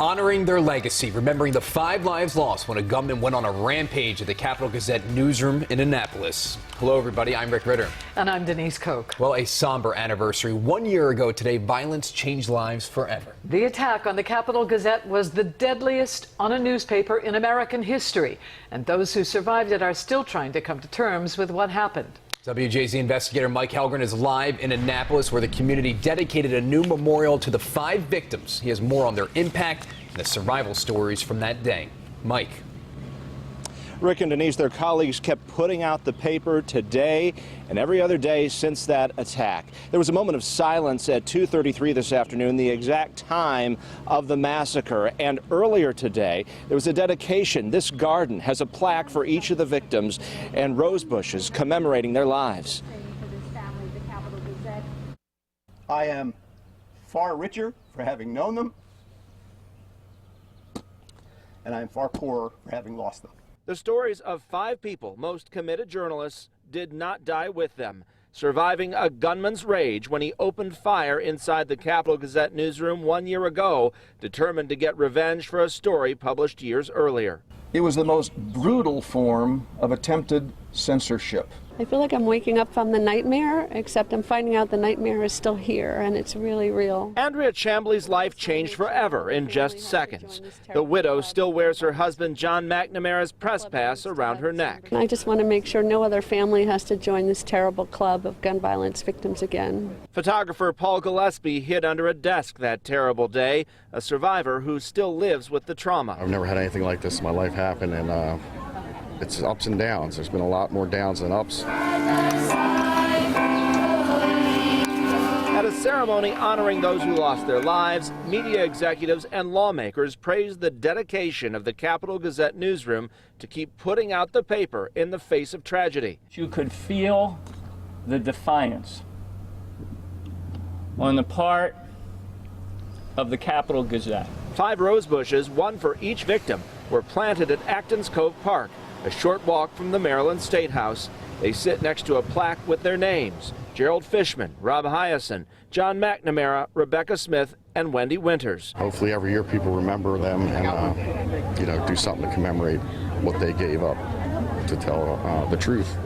Honoring their legacy, remembering the 5 lives lost when a gunman went on a rampage at the Capital Gazette newsroom in Annapolis. Hello, everybody. I'm Rick Ritter. And I'm Denise Koch. Well, a somber anniversary. 1 year ago today, violence changed lives forever. The attack on the Capital Gazette was the deadliest on a newspaper in American history. And those who survived it are still trying to come to terms with what happened. WJZ investigator Mike Helgren is live in Annapolis, where the community dedicated a new memorial to the 5 victims. He has more on their impact and the survival stories from that day. Mike. Rick and Denise, their colleagues kept putting out the paper today and every other day since that attack. There was a moment of silence at 2:33 this afternoon, the exact time of the massacre. And earlier today, there was a dedication. This garden has a plaque for each of the victims and rose bushes commemorating their lives. I am far richer for having known them, and I am far poorer for having lost them. The stories of 5 people, most committed journalists, did not die with them, surviving a gunman's rage when he opened fire inside the Capital Gazette newsroom 1 year ago, determined to get revenge for a story published years earlier. It was the most brutal form of attempted censorship. I feel like I'm waking up from the nightmare, except I'm finding out the nightmare is still here, and it's really real. Andrea Chambly's life changed forever in just seconds. The widow still wears her husband John McNamara's press pass around her neck. I just want to make sure no other family has to join this terrible club of gun violence victims again. Photographer Paul Gillespie hid under a desk that terrible day, a survivor who still lives with the trauma. I've never had anything like this in my life happen, and it's ups and downs. There's been a lot more downs than ups. At a ceremony honoring those who lost their lives, media executives and lawmakers praised the dedication of the Capital Gazette newsroom to keep putting out the paper in the face of tragedy. You could feel the defiance on the part of the Capital Gazette. 5 rose bushes, one for each victim, were planted at Acton's Cove Park, a short walk from the Maryland State House. They sit next to a plaque with their names: Gerald Fishman, Rob Hyacin, John McNamara, Rebecca Smith, and Wendy Winters. Hopefully every year people remember them and do something to commemorate what they gave up to tell the truth.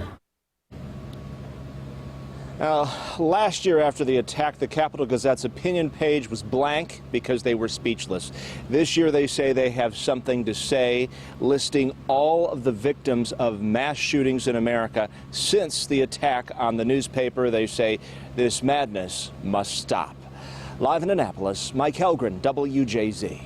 Last year after the attack, the Capital Gazette's opinion page was blank because they were speechless. This year they say they have something to say, listing all of the victims of mass shootings in America since the attack on the newspaper. They say this madness must stop. Live in Annapolis, Mike Helgren, WJZ.